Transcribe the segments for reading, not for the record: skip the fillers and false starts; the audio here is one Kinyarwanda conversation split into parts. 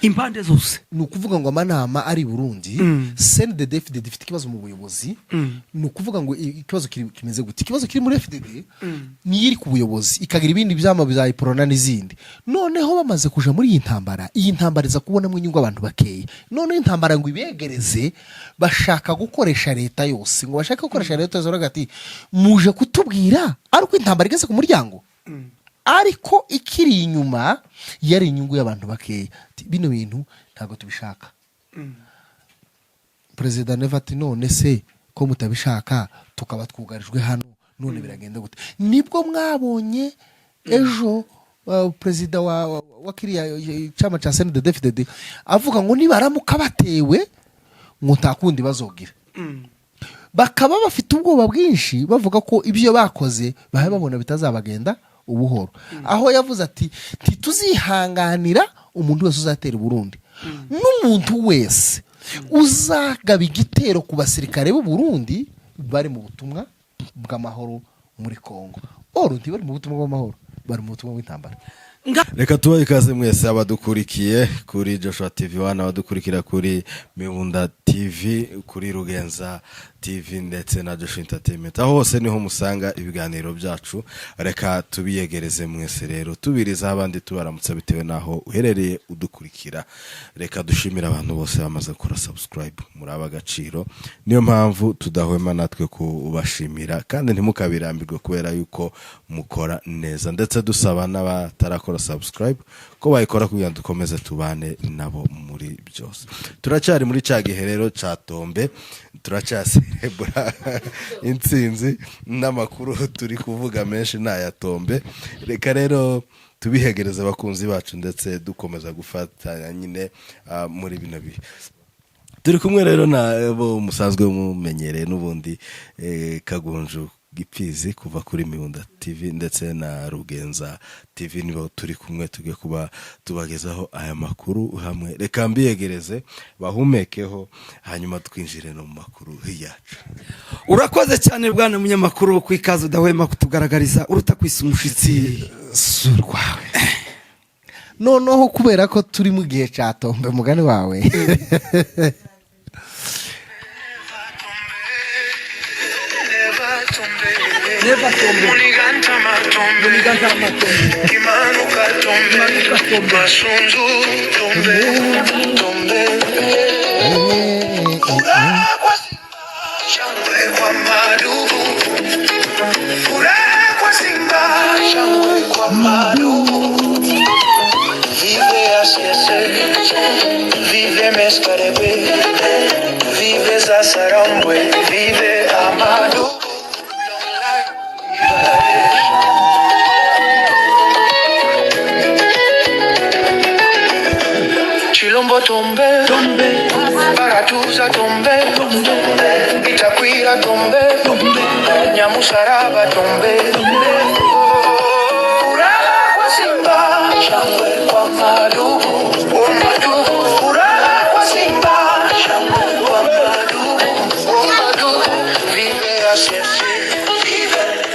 impande zose nukuvuga ngo amanama ari Burundi CNDD FDD ifite kibazo mu buyobozi nukuvuga ngo ikibazo kimeze gute ikibazo kiri muri FDD ni yiri ku buyobozi ikagira ibindi byama bya iporona n'izindi noneho bamaze kuja muri iyi ntambara iza kubona mu inyungu abantu bakeye none intambara ngo ibegereze bashaka gukoresha leta yose ngo bashaka gukoresha leta yose ati muje kutubwira ariko intambara igeze ku muryango ariko ikiri inyuma yari inyungu y'abantu bakeye bino bintu ntago tubishaka President Nevati none se ko mutabishaka tukaba twugarijwe hano none biragenda gute nibwo mwabonye ejo President wa kiriya chama cha CNDD FDD avuga ngo nibaramuka batewe ngo ntakundi bazogira bakaba bafite ubwoba bwinshi bavuga ko ibyo bakoze bahe babona bitazabagenda ubuhoro aho yavuze ati ntituzihanganira umuntu wese uzatera Burundi n'umuntu wese uzagaba igitero ku basirikare b'u Burundi bari mu butumwa bw'amahoro muri Kongo Burundi bari mu butumwa bw'amahoro bari mu butumwa bw'intambara reka tubahe ikaze mwese abadukurikiye kuri Joshua TV1 abadukurikira kuri Mibunda TV kuri Rugenza TV ndetse na Joshua Entertainment aho hose niho musanga ibiganiro byacu reka tubiyegereze mwese rero tubiriza abandi tubaramutse bitewe naho uherereye udukurikira reka dushimira abantu bose bamaze gukora subscribe muri abagaciro niyo mpamvu tudahwema natwe kubashimira kandi ntimukabirambirwe kubera yuko mukora neza ndetse dusaba n'abatarakora subscribe ko bayikora kugira ngo dukomeze tubane nabo muri byose turacyari muri cya gihe rero ca tombe turacyasebura intsinzi n'amakuru turi kuvuga menshi naya tombe reka rero tubihegereza abakunzi bacu ndetse dukomeza gufatanya nyine muri bino bihe turi kumwe rero nabo musanzwe mumenyereye n'ubundi Kagunju Gipfizi kuva kuri Mibunda TV ndetse na Rugenza TV nibo turi kumwe tugiye kuba tubagezaho aya makuru hamwe reka mbiyegereze bahumekeho hanyuma twinjire no mu makuru yacu urakoze cyane bwana munyamakuru kwikaza udahwema kutugaragariza uruta kwisa umushitsi surwawe noneho kubera ko turi mu gihe cyatombe mugani wawe Never tombe Muniganta matombe Kimanuka tombe Masunzu tombe Urakwa simba Shangwe kwa madugu Urakwa simba Shangwe kwa madugu Vive asiese Vive meskarebe Vive zasarambwe Vive amadu Chilombo tombe, Baratuza tombe, Itakwira tombe, Nyamusaraba tombe, Urakwa simba, Shangwe kwa madugu, Urakwa simba, Shangwe kwa madugu, Vive asiese,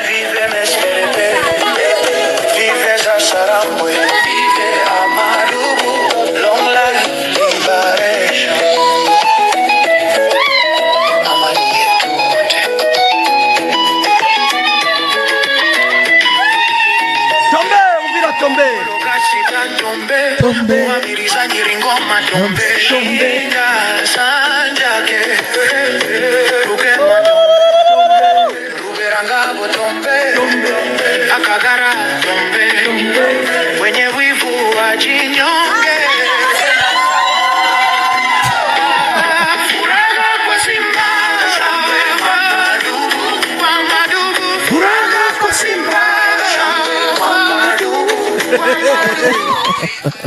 Vive meskerebe, Vive zasarambwe, Vive amadugu, long life, liberation. tombe uvira tombe Tombe, Wamiriza Nyiringoma tombe, Sanjake, Rukema tombe, Ruberangabo tombe, Akagara tombe, wenye wivu wajinyonge. Furaha kwa simba, kwa madugu, furaha kwa simba, kwa madugu.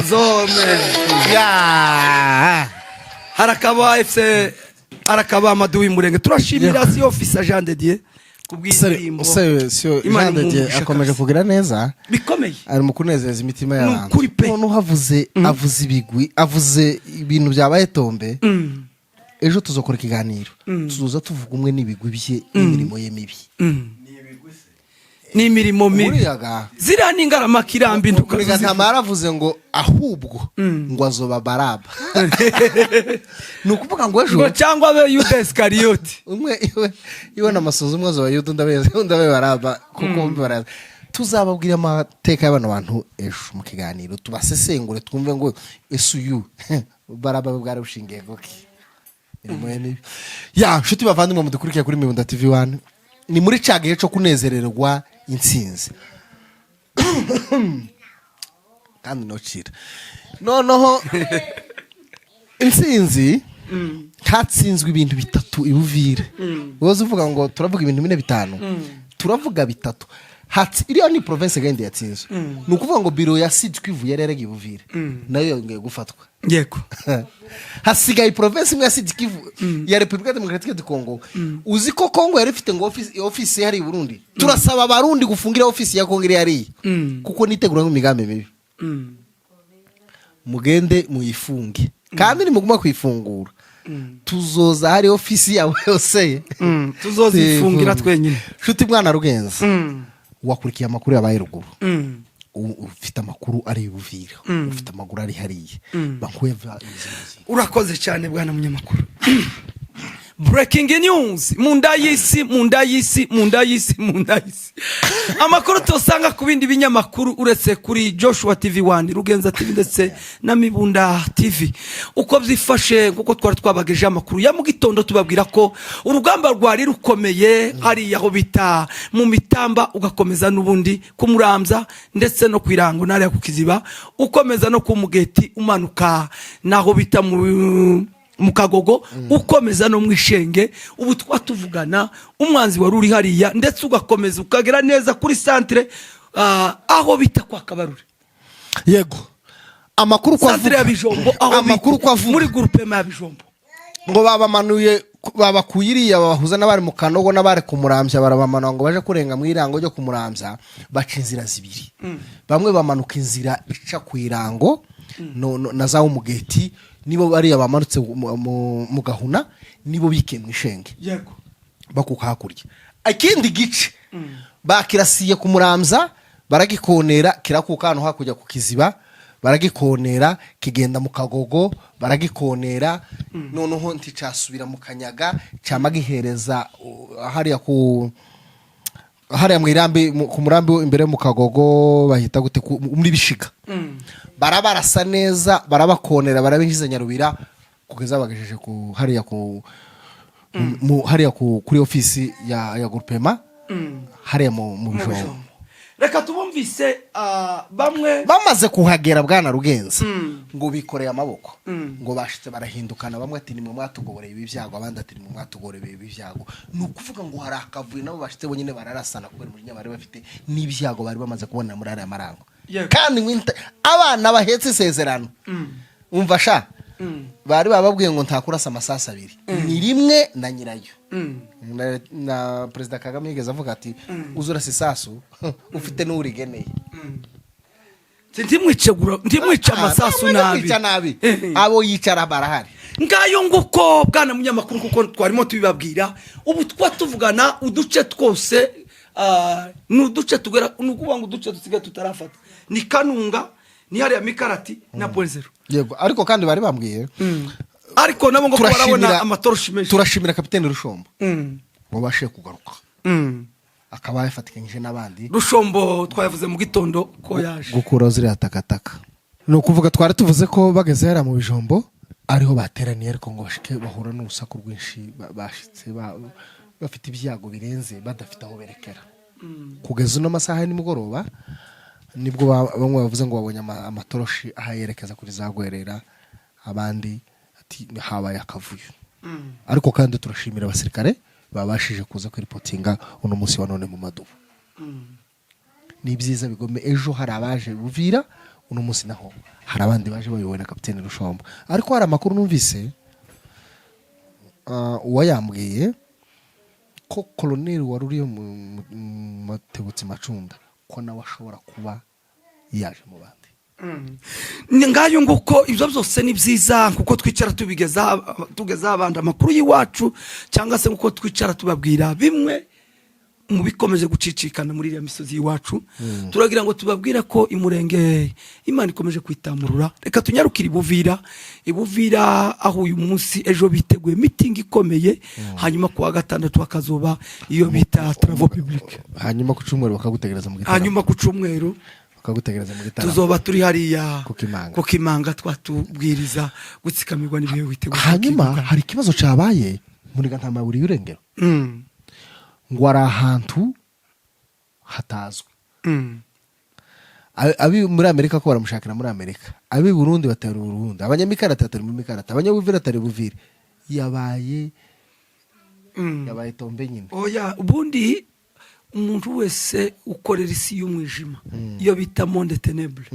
zome ya harakaba FC harakaba Amaduwi Murenge turashimira si officer Jean de Dieu kubw'indirimbo sio Imana Jean de Dieu akomeje kugira neza bikomeye ari mu kunezeza imitima y'abantu Nukuri pe. none havuze avuze ibigwi avuze ibintu byabaye tombe ejo tuzokora ikiganiro tuzoza tuvuga umwe n'ibigwi bye n'imirimo ye mibi ni imirimo mibi Uriyaga ziriya ni ingarama kirambi Muriga ntama yaravuze ngo ahubwo ngo azoba Baraba. Ni ukuvuga ngo ejo ngo cyangwa abe Yuda Iskariyoti umwe iwe n'amasuzumwe azoba Yuda ndabe Baraba kuko Baraba tuzababwira amateka y'abana bantu ejo mu kiganiro tubasesengure twumve ngo esuyu Baraba bwari bushingiye goki. Ya nshuti bavandimwe mudukurikiye kuri Mibunda TV1 ni muri cagihe cyo kunezererwa intsinzi kandi nocira noneho intsinzi hatsinzwe ibintu bitatu ibuvire woze uvuga ngo turavuga ibintu 4-5 turavuga bitatu iriya ni province gende yatsinzwe ni ukuvuga ngo biro ya Sud Kivu yarerega ibuvire nayo yongeye gufatwa yego hasigaye province imwe ya Sud Kivu ya Republika Demokratike du Congo uzi ko Congo yari ifite ngo office yari i Burundi turasaba abarundi gufungira office ya Congo yari kuko nitegura nk'imigambi mibi mugende muyifunge kandi nimuguma kwifungura tuzoza hari office yawe yose tuzozifungira twenyine shuti mwana Rugenza wakurikiye amakuru yabaye ruguru ufite amakuru ari buvira ufite amakuru ari hariye bakuye urakoze cyane bwana munyamakuru breaking news mundayisi amakuru tosanga ku bindi binyamakuru uretse kuri Joshua TV1 Rugenza TV ndetse na Mibunda TV uko byifashe kuko twari twabageje amakuru ya mu gitondo tubabwira ko urugamba rwari rukomeye hari yaho bita mu Mitamba ugakomeza n'ubundi kumuramza ndetse no kwirango nari kukiziba ukomeza no kumugeti umanuka naho bita mu Kagogo ukomeza no mwishenge ubu twatuvugana umwanzi wari uri hariya ndetse ugakomeza ukagera neza kuri centre aho bita kwa Kabarure yego amakuru kwa centre ya Bijombo amakuru kwa muri groupe ya Bijombo ngo babamanuye babakuyiriya bahuza n'abari mu Kanogo n'abari kumurambya barabamana ngo baje kurenga mu irango ryo kumurambya baca inzira zibiri bamwe bamanuka inzira ica ku irango na za umugeti nibo bari abamanutse mu Gahuna nibo bike mwishenge yego bakuka hakurya akindi gice bakirasiye kumuramza baragikonera kirakuka hano hakujya ku kiziba baragikonera kigenda mu Kagogo baragikonera noneho nticasubira mu Kanyaga cyamagihereza hariya mu irambi ku murambi imbere mu Kagogo bahita gute muri Bishiga barabarasa neza barabakonera barabinjiza Nyarubira kugeza bagejeje ku hariya kuri office ya groupement hariya mu Bijombo reka tubumvise bamwe bamaze kuhagera bwana Rugenza ngo bikoreye amaboko ngo bashitse barahindukana bamwe ati ni mu mwatugoboreye ibi byago abandi ati ni mu mwatugoreye ibi byago ni ukuvuga ngo hari akavuye nabo bashitse bonyine bararasana kubera muri nyabari bafite n'ibyago bari bamaze kubona muri ari amarango kandi abana bahetse isezerano umva sha bari bababwiye ngo ntakurasa amasasa abiri ni rimwe na nyirayo na Perezida Kagame yigeze avuga ati uzurasa isasu ufite n'urigeneye ndimwica amasasu nabi abo yicara barahari ngayo nguko bwana munyamakuru kuko twarimo tubibabwira ubu twatuvugana uduce twose n'uduce tugera nukuvuga ngo uduce dusigaye tutarafata ni Kanunga ni hariya Mikarati na Bonzero yego ariko kandi bari bambwiye ariko nabo ngo barabona amatoroshi menshi turashimira kapiteni Rushombo ngo bashe kugaruka akaba yafatikanyije n'abandi Rushombo twayavuze mu gitondo ko yaje gukura ziriya takataka no kuvuga twari tuvuze ko bageze yara mu Bijombo ariho bateraniye ariko ngo bashike bahura n'urusaku rwinshi bashitse bafite ibyago birenze badafite aho berekera kugeza no masaha nimugoroba nibwo bamwe bavuze ngo babonye amatoroshi ahayerekeza kuri zagwerera abandi ati habaye akavuyo ariko kandi turashimira abasirikare babashije kuza kwiripotinga uno munsi wa none mu Madubu ni byiza bigome ejo hari abaje Buvira uno munsi naho hari abandi baje bayobowe na kapiteni Rushombo ariko hari amakuru numvise uwayambwiye ko koloneli wari uri mu Matebutsi Macunda ko nawe ashobora kuba yaje mu bandi ngayo nguko ibyo byose ni byiza kuko twicara tugeza abandi amakuru y'iwacu cyangwa se kuko twicara tubabwira bimwe mu bikomeje gucicikana muri iriya misozi y'iwacu turagira ngo tubabwira ko imurenge Imana ikomeje kwitamurura. Reka tunyarukire ibuvira aho uyu munsi ejo biteguye meeting ikomeye, hanyuma kuwa gatandatu hakazoba iyo bita travaux publics, hanyuma ku cyumweru bakagutegereza mu gitaramo, hanyuma ku cyumweru bakagutegereza mu gitaramo tuzoba turi hariya ku Kimanga twatubwiriza gutsikamirwa n'ibihe witeguye. hanyuma hari ikibazo cyabaye muri Ntama buri urengero ngo ari ahantu hatazwi. Abi muri Amerika ko baramushakira muri Amerika, abi Burundi batari Burundi, abanyamikarata batari mu mikarata, abanyabuvira batari buvire, yabaye tombe nyine. Oya, ubundi umuntu wese ukorera isi y'umwijima iyo bita monde ténèbre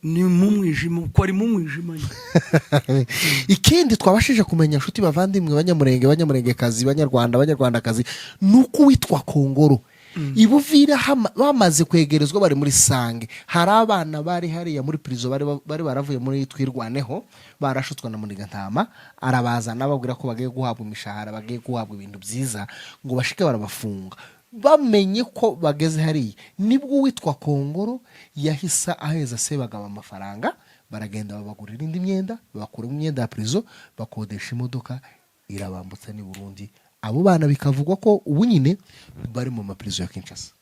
ni mu mwijima, uko ari mu mwijima. Ikindi twabashije kumenya nshuti bavandimwe banyamurengekazi, banyarwandakazi, nuko witwa Kongoro ibuvira bamaze kwegerezwa bari muri Sange. Hari abana bari hariya muri prison bari baravuye muri Twirwaneho, barashutswa na Muniga Ntama, arabazana babwira ko bagiye guhabwa imishahara, bagiye guhabwa ibintu byiza ngo bashike barabafunga. Bamenye ko bageze hariya nibwo witwa Kongoro yahisa aheza Sebagaba amafaranga, baragenda babagurira indi myenda, bakura imyenda ya prison, bakodesha imodoka irabambutsa ni Burundi. Abo bana bikavugwa ko ubu nyine bari mu maprizo ya Kinshasa.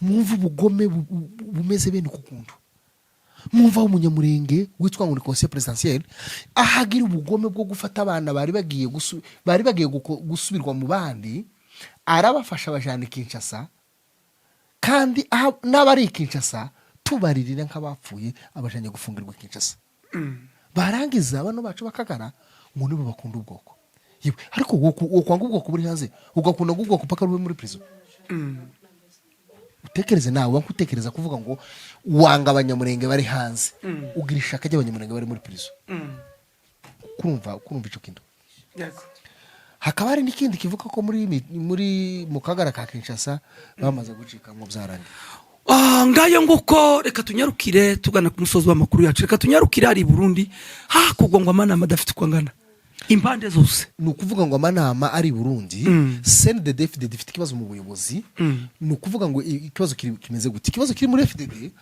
Mwumva ubugome bumeze bene kukuntu. Mwumva umunyamurenge witwa ngo ni conseil présidentiel ahagira ubugome bwo gufata abana bari bagiye gusubirwa mu bandi, arabafasha abajana Kinshasa, kandi n'abari Kinshasa tubaririra nk'abapfuye abajanye gufungirwa Kinshasa. Barangiza bano bacu bakagara ngo nibo bakunda ubwoko. Yewe ariko wokwanga ubwoko buri hanze ugakunda ubwoko paka rube muri prison. Utekereze nawe wankutekereza kuvuga ngo wanga abanyamurenge bari hanze ugira ishaka ry'abanyamurenge bari muri prison. Kurumva ico kintu. Yego. Hakaba hari n'ikindi kivuga ko muri mu kagara ka Kinshasa bamaze gucika mu byarangi. Ngayo nguko reka tunyarukire tugana ku musozi w'amakuru yacu. Reka tunyarukire ari Burundi kugwa ngo amanama adafite kwangana impande zose. Ni ukuvuga ngo amanama ari Burundi CNDD FDD ifite ikibazo mu buyobozi. Ni ukuvuga ngo ikibazo kimeze gute? Ikibazo kiri muri FDD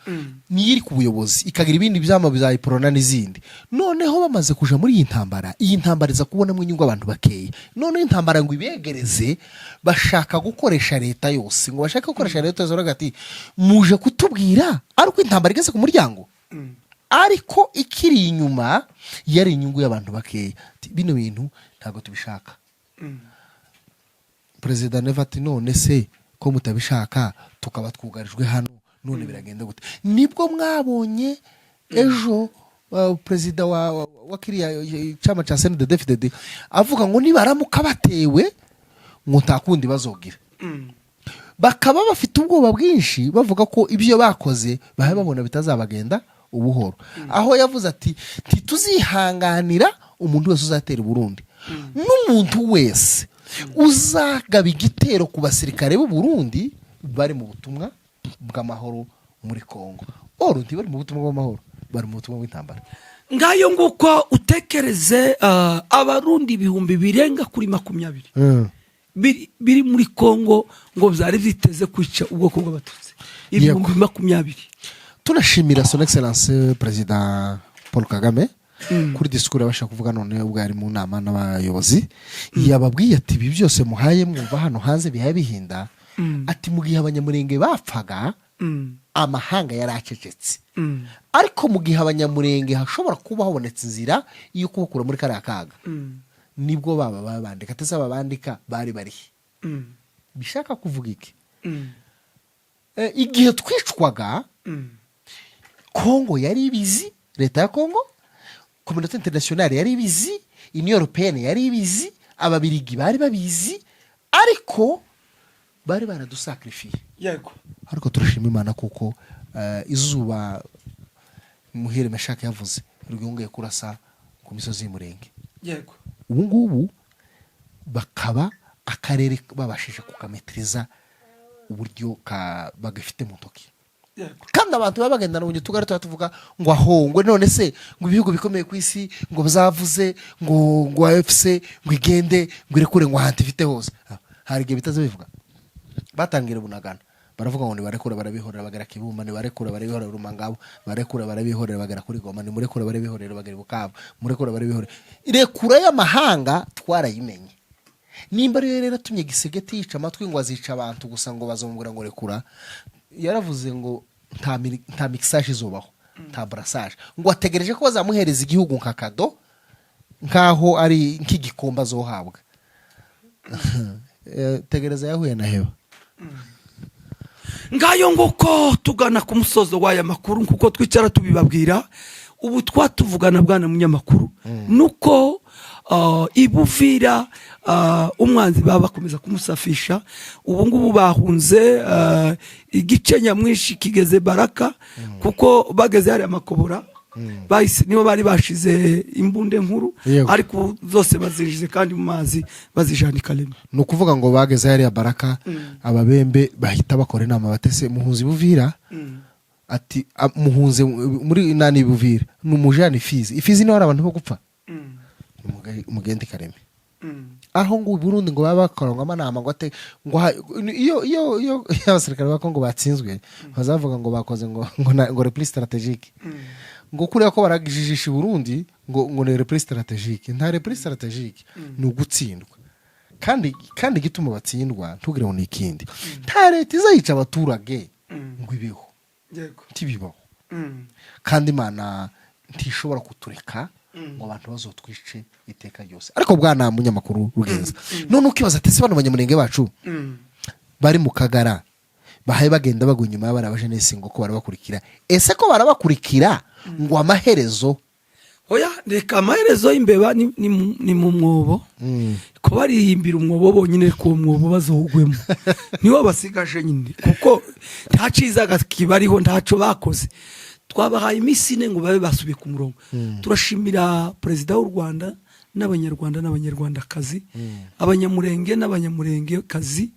ni iri ku buyobozi ikagira ibindi byama bya iprona n'izindi. Noneho bamaze kuja muri iyi ntambara iza kubona mu inyungu abantu bakeye. None intambara ngo ibegereze bashaka gukoresha leta yose, ngo bashaka gukoresha leta yose ragati muje kutubwira ariko intambara igeze ku muryango. Ariko ikiri inyuma yari inyungu y'abantu bakeye. Bino bintu ntago tubishaka. President Nevati none se ko mutabishaka tukaba twugarijwe hano none biragenda gute? Nibwo mwabonye ejo president wa kiriya chama cha CNDD FDD avuga ngo nibaramuka batewe ngo ntakundi bazogira. Bakaba bafite ubwoba bwinshi bavuga ko ibyo bakoze bahe babona bitazabagenda ubuhoro. Aho yavuze ati ntituzihanganira umuntu wese uzatera Burundi, n'umuntu wese uzagaba igitero ku basirikare b'u Burundi bari mu butumwa bw'amahoro muri Kongo. Orundi bari mu butumwa bw'amahoro, bari mu butumwa bw'intambara. Ngayo nguko utekereze abarundi ibihumbi birenga kuri 20 biri muri Kongo ngo byari biteze kwica ubwoko bw'abatutsi ibihumbi 20. Tunashimira son excellence President Paul Kagame kuri discours abasha kuvuga none ubwo ari mu nama n'abayobozi yababwiye ati ibi byose muhaye mwumva hano hanze bihaye bihinda, ati mu gihe abanyamurenge bapfaga amahanga yaracecetse, ariko mu gihe abanyamurenge hashobora kuba habonetse inzira iyo kubakura muri kariya kaga nibwo baba babandika tese babandika bari bishaka kuvuga iki? Igihe twicwaga Kongo yari ibizi, leta ya Kongo, communauté internationale yari ibizi, Union Européenne yari ibizi, ababirigi bari babizi, ariko bari baradusacrifiye. Yego. Ariko turashima Imana kuko izuba Muhire Meshake yavuze rwongeye kurasa ku misozi y'umurenge. Yego. Ubu ngubu bakaba akarere babashije kukametriza uburyo bagafite mu ntoki. Kandi abantu babagenda n'ubunye tugara tuvuga ngo ahongwe none se ngo ibihugu bikomeye ku isi ngo bazavuze ngo AFC ngo igende ngo irekure ngo hantu ifite hose. Hari igihe bitaze bivuga batangira Bunagana baravuga ngo nibarekura barabihorera bagera Kibumba, nibarekura barabihorera Rumangabo, barekura barabihorera bagera kuri Goma, nimurekura barabihorera bagera Bukavu, murekura barabihorera. Irekura y'amahanga twarayimenye. Nimba rero tumye Gisegeti yica amatwi ngo azica abantu gusa ngo bazongura ngo rekura, yaravuze ngo nta mixage izubaho, nta brassage, ngo ategereje ko bazamuhereza igihugu nka kado nkaho ari nk'igikomba zohabwa. Tegereza yahuye na heba. Ngayo nguko tugana ku musozo w'aya makuru kuko twicara tubibabwira ubu twatuvugana bwana munyamakuru nuko ibuvira umwanzi baba bakomeza kumusafisha. Ubu ngubu bahunze igice nyamwinshi kigeze Baraka kuko bageze hari amakobora bahise nibo bari bashize imbunde nkuru ariko zose bazijize kandi mu mazi bazijana Kalemi. Nukuvuga ngo bageze hari ya Baraka ababembe bahita bakora inama batese muhunzi buvira ati muhunze muri nani buvira numujani Fizi ni abantu bo gupfa mugende Kalemi. Aho ngo Burundi ngo baba bakoranga amanama ngo ate ngo iyo abasirikare ba Kongo batsinzwe bazavuga ngo bakoze ngo repli strategique ngo kuriya ko baragijijisha Burundi ngo ne repli strategique. Nta repli strategique ni ugutsindwa kandi gituma batsindwa ntugire ngo nikindi nta leta izayica abaturage ngo ibiho tibibaho kandi Imana ntishobora kutureka ngo abantu bazotwice iteka ryose. Ariko bwana munyamakuru Rugenza none ukibaza ati se bano banyamurenge bacu bari mu Kagara bahaye bagenda bagwa inyuma y'abarabaje nese ngo ko barabakurikira, ese ko barabakurikira ngo amaherezo oya reka amaherezo y'imbeba ni mu mwobo ko barihimbira umwobo bonyine ko mwobo bazohugwemo niwo basigaje nyine kuko nta cizaga kibariho ntaco bakoze. Twabahaye imisine ngo babe basubiye ku murongo. Turashimira Perezida w'u Rwanda n'abanyarwanda n'abanyarwandakazi, abanyamurenge n'abanyamurengekazi,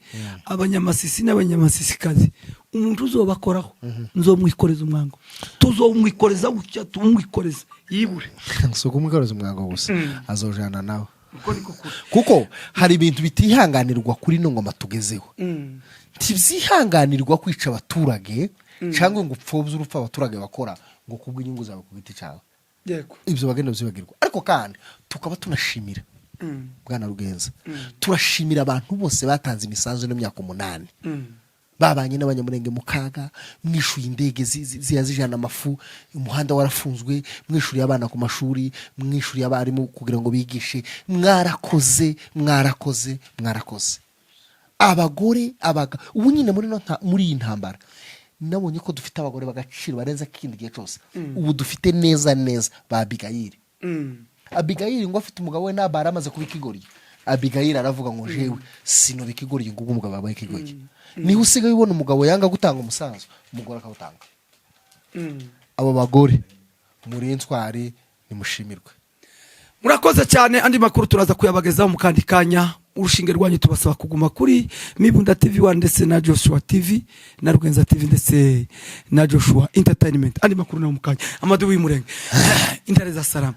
abanyamasisi n'abanyamasisikazi. Umuntu uzobakoraho nzomwikoreza umwango, tuzomwikoreza gutya tumwikoreza yibure so kumwikoreza umwango gusa azojana nawe kuko hari ibintu bitihanganirwa kuri no ngoma tugezeho. Tivyihanganirwa kwica abaturage cyangwa ngo upfobye urupfa abaturage bakora ngo kubwo inyungu zawe ku giti cyawe. Yego Ibyo bagenda byibagirwa. Ariko kandi tukaba tunashimira bwana Rugenza turashimira abantu bose batanze imisanzu no myaka 8 babanye n'abanyamurenge mu kaga, mwishuye indege ziyazijana amafu, umuhanda warafunzwe, mwishuriye abana ku mashuri, mwishuriye abarimu kugira ngo bigishe. Mwarakoze abagore ubu nyine muri iyi ntambara nabonye ko dufite abagore bagaciro barenza kindi gihe cyose. Ubu dufite neza ba Abigayiri. Abigayiri ngo afite umugabo we nabara amaze kubikigorya. Abigayiri aravuga ngo jewe sino bikigorya ngo umugabo babaye ikigorya. Ni usigaye ubona umugabo yanga gutanga umusanzu umugore akawutanga. Abo bagore muri intwari nimushimirwe. Murakoze cyane. Andi makuru turaza kuyabagezaho mu kandi kanya. Urushinge rwanyu tubasaba kuguma kuri Mibunda TV 1 ndetse na Joshua TV na Rugenza TV ndetse na Joshua Entertainment. Andi makuru na mu kanya. Amadu w'imurenge. Intareza salama.